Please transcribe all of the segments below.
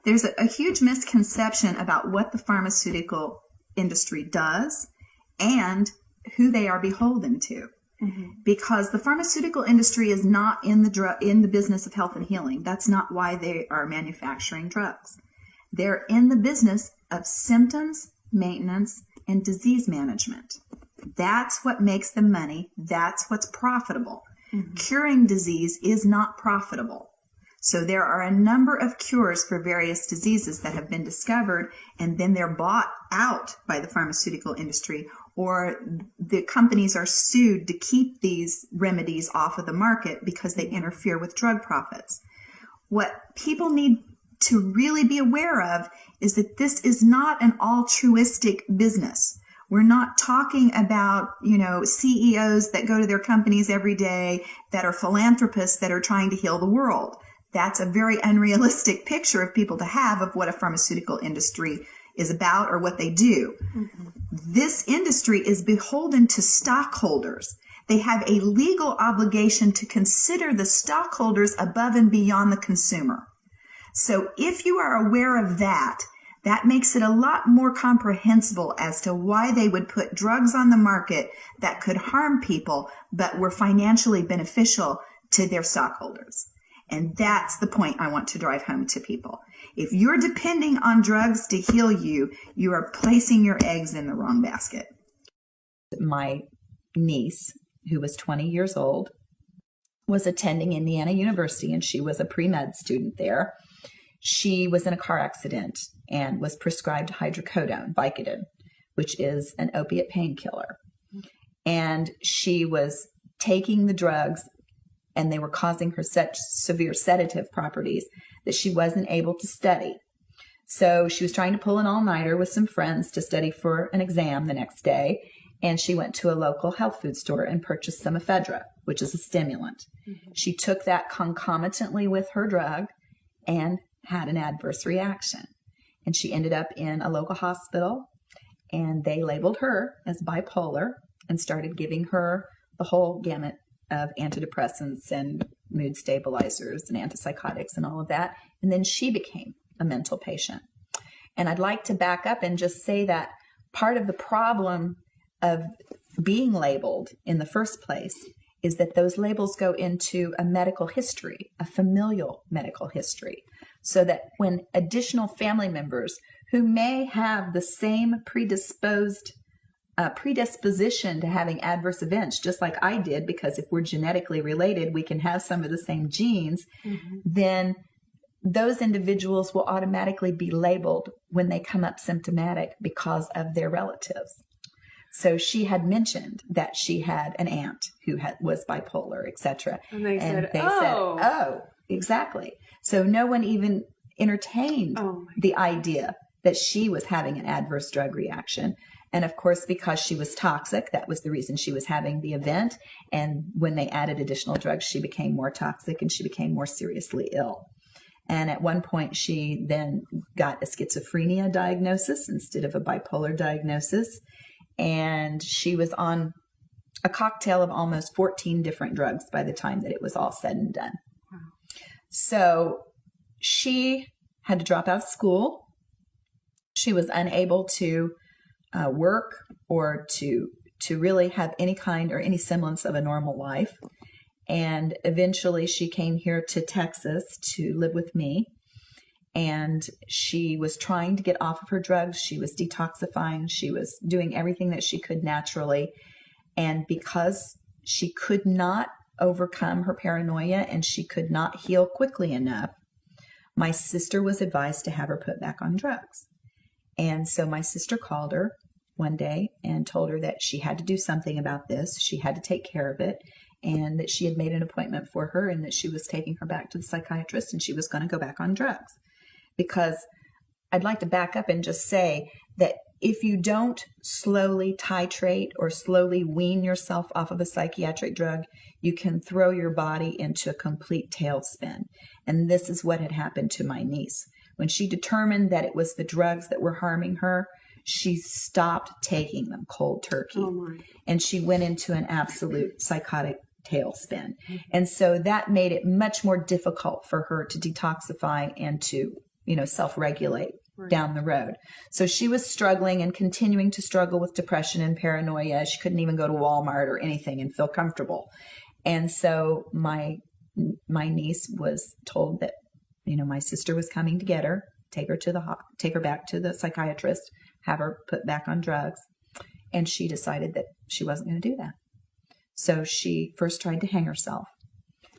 There's a huge misconception about what the pharmaceutical industry does and who they are beholden to. Because the pharmaceutical industry is not in the business of health and healing. That's not why they are manufacturing drugs. They're in the business of symptoms, maintenance, and disease management. That's what makes them money. That's what's profitable. Curing disease is not profitable. So there are a number of cures for various diseases that have been discovered, and then they're bought out by the pharmaceutical industry, or the companies are sued to keep these remedies off of the market because they interfere with drug profits. What people need to really be aware of is that this is not an altruistic business. We're not talking about, CEOs that go to their companies every day that are philanthropists that are trying to heal the world. That's a very unrealistic picture of people to have of what a pharmaceutical industry is about or what they do. This industry is beholden to stockholders. They have a legal obligation to consider the stockholders above and beyond the consumer. So if you are aware of that, that makes it a lot more comprehensible as to why they would put drugs on the market that could harm people but were financially beneficial to their stockholders. And that's the point I want to drive home to people. If you're depending on drugs to heal you, you are placing your eggs in the wrong basket. My niece, who was 20 years old, was attending Indiana University, and she was a pre-med student there. She was in a car accident and was prescribed hydrocodone, Vicodin, which is an opiate painkiller. And she was taking the drugs, and they were causing her such severe sedative properties that she wasn't able to study. So she was trying to pull an all-nighter with some friends to study for an exam the next day, and she went to a local health food store and purchased some ephedra, which is a stimulant. She took that concomitantly with her drug and had an adverse reaction. And she ended up in a local hospital, and they labeled her as bipolar and started giving her the whole gamut of antidepressants and mood stabilizers and antipsychotics and all of that. And then she became a mental patient. And I'd like to back up and just say that part of the problem of being labeled in the first place is that those labels go into a medical history, a familial medical history, so that when additional family members who may have the same predisposition to having adverse events, just like I did, because if we're genetically related, we can have some of the same genes, then those individuals will automatically be labeled when they come up symptomatic because of their relatives. So she had mentioned that she had an aunt who was bipolar, etc. And they said, oh, exactly. So no one even entertained the idea that she was having an adverse drug reaction. And of course, because she was toxic, that was the reason she was having the event. And when they added additional drugs, she became more toxic and she became more seriously ill. And at one point, she then got a schizophrenia diagnosis instead of a bipolar diagnosis. And she was on a cocktail of almost 14 different drugs by the time that it was all said and done. Wow. So she had to drop out of school. She was unable to work or to really have any kind or any semblance of a normal life. And eventually she came here to Texas to live with me. And she was trying to get off of her drugs. She was detoxifying. She was doing everything that she could naturally. And because she could not overcome her paranoia and she could not heal quickly enough, my sister was advised to have her put back on drugs. And so my sister called her one day and told her that she had to do something about this. She had to take care of it, and that she had made an appointment for her and that she was taking her back to the psychiatrist and she was going to go back on drugs. Because I'd like to back up and just say that if you don't slowly titrate or slowly wean yourself off of a psychiatric drug, you can throw your body into a complete tailspin. And this is what had happened to my niece. When she determined that it was the drugs that were harming her, she stopped taking them cold turkey. And she went into an absolute psychotic tailspin. And so that made it much more difficult for her to detoxify and to self-regulate down the road. So she was struggling and continuing to struggle with depression and paranoia. She couldn't even go to Walmart or anything and feel comfortable. And so my niece was told that, my sister was coming to get her, take her back to the psychiatrist, have her put back on drugs. And she decided that she wasn't going to do that. So she first tried to hang herself.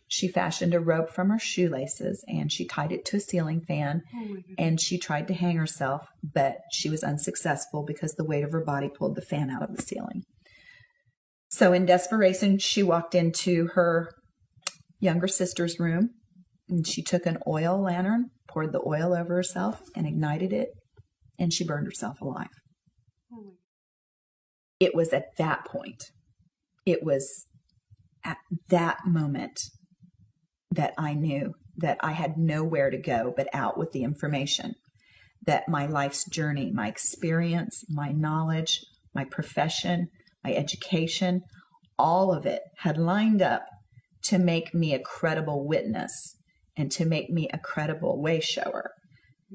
She fashioned a rope from her shoelaces and she tied it to a ceiling fan, and she tried to hang herself, but she was unsuccessful because the weight of her body pulled the fan out of the ceiling. So in desperation, she walked into her younger sister's room and she took an oil lantern, poured the oil over herself and ignited it, and she burned herself alive. It was at that point, it was at that moment that I knew that I had nowhere to go but out with the information, that my life's journey, my experience, my knowledge, my profession, my education, all of it had lined up to make me a credible witness and to make me a credible way shower,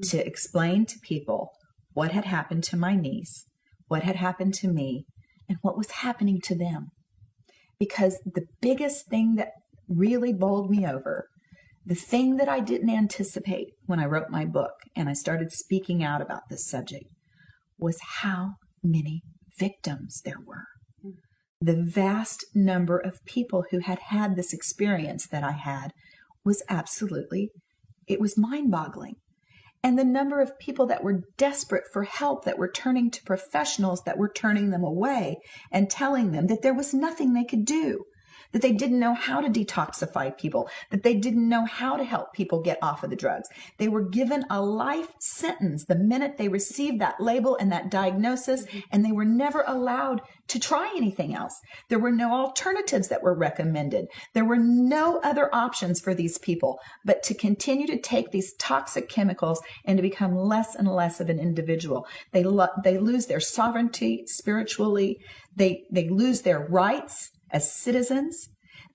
to explain to people what had happened to my niece, what had happened to me, and what was happening to them. Because the biggest thing that really bowled me over, the thing that I didn't anticipate when I wrote my book and I started speaking out about this subject, was how many victims there were. The vast number of people who had had this experience that I had was it was mind-boggling. And the number of people that were desperate for help, that were turning to professionals, that were turning them away and telling them that there was nothing they could do, that they didn't know how to detoxify people, that they didn't know how to help people get off of the drugs. They were given a life sentence the minute they received that label and that diagnosis, and they were never allowed to try anything else. There were no alternatives that were recommended. There were no other options for these people but to continue to take these toxic chemicals and to become less and less of an individual. They lose their sovereignty spiritually. They lose their rights as citizens.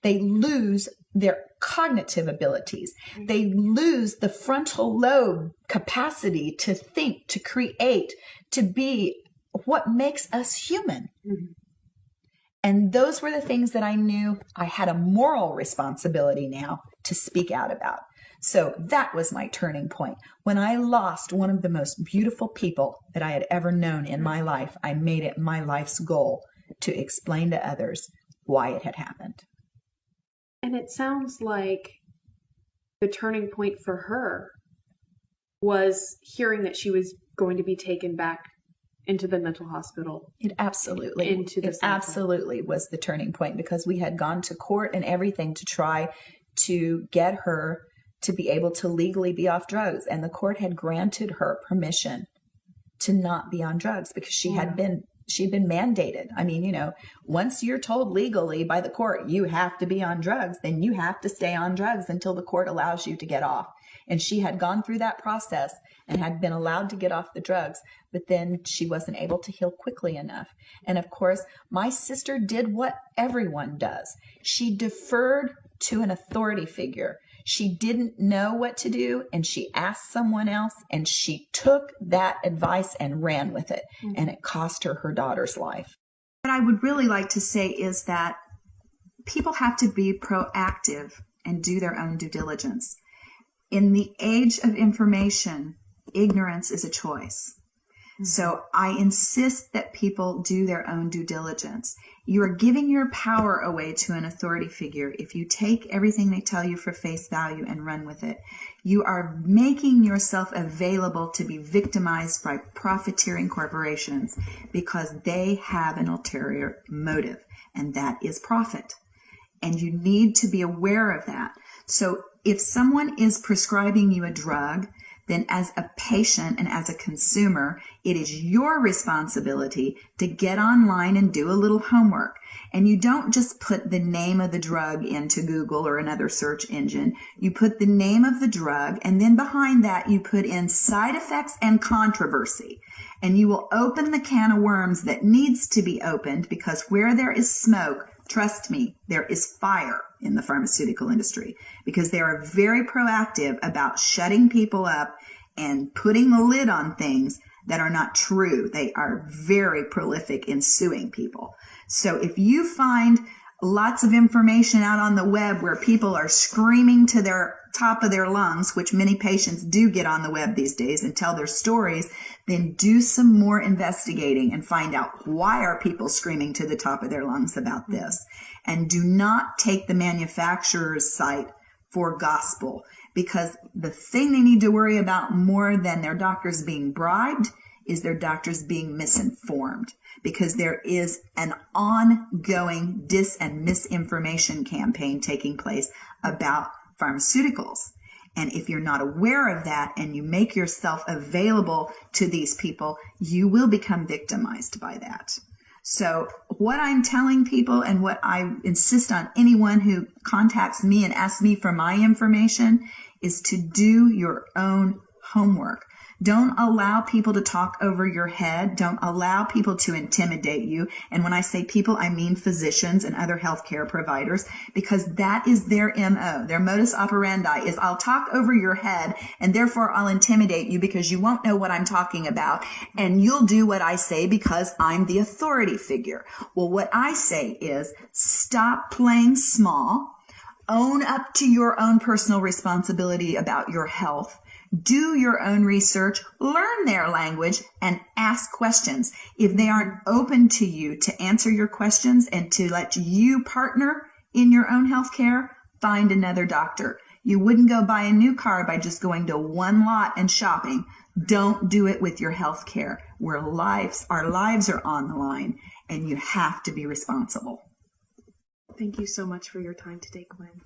They lose their cognitive abilities. They lose the frontal lobe capacity to think, to create, to be what makes us human. And those were the things that I knew I had a moral responsibility now to speak out about. So that was my turning point. When I lost one of the most beautiful people that I had ever known in my life, I made it my life's goal to explain to others why it had happened. And it sounds like the turning point for her was hearing that she was going to be taken back into the mental hospital. It absolutely was the turning point, because we had gone to court and everything to try to get her to be able to legally be off drugs. And the court had granted her permission to not be on drugs because she'd been mandated. I mean, once you're told legally by the court, you have to be on drugs, then you have to stay on drugs until the court allows you to get off. And she had gone through that process and had been allowed to get off the drugs, but then she wasn't able to heal quickly enough. And of course, my sister did what everyone does. She deferred to an authority figure. She didn't know what to do, and she asked someone else, and she took that advice and ran with it, and it cost her daughter's life. What I would really like to say is that people have to be proactive and do their own due diligence. In the age of information, ignorance is a choice. So I insist that people do their own due diligence. You are giving your power away to an authority figure if you take everything they tell you for face value and run with it. You are making yourself available to be victimized by profiteering corporations because they have an ulterior motive, and that is profit. And you need to be aware of that. So if someone is prescribing you a drug, then as a patient and as a consumer, it is your responsibility to get online and do a little homework. And you don't just put the name of the drug into Google or another search engine. You put the name of the drug, and then behind that you put in side effects and controversy. And you will open the can of worms that needs to be opened, because where there is smoke, trust me, there is fire in the pharmaceutical industry, because they are very proactive about shutting people up and putting the lid on things that are not true. They are very prolific in suing people. So if you find lots of information out on the web where people are screaming to their top of their lungs, which many patients do get on the web these days and tell their stories, then do some more investigating and find out why are people screaming to the top of their lungs about this. And do not take the manufacturer's site for gospel, because the thing they need to worry about more than their doctors being bribed is their doctors being misinformed, because there is an ongoing dis and misinformation campaign taking place about pharmaceuticals. And if you're not aware of that and you make yourself available to these people, you will become victimized by that. So what I'm telling people, and what I insist on anyone who contacts me and asks me for my information, is to do your own homework. Don't allow people to talk over your head. Don't allow people to intimidate you. And when I say people, I mean physicians and other healthcare providers, because that is their MO. Their modus operandi is, I'll talk over your head and therefore I'll intimidate you because you won't know what I'm talking about, and you'll do what I say because I'm the authority figure. Well, what I say is, stop playing small. Own up to your own personal responsibility about your health. Do your own research, learn their language, and ask questions. If they aren't open to you to answer your questions and to let you partner in your own health care, find another doctor. You wouldn't go buy a new car by just going to one lot and shopping. Don't do it with your health care, where our lives are on the line, and you have to be responsible. Thank you so much for your time today, Gwen.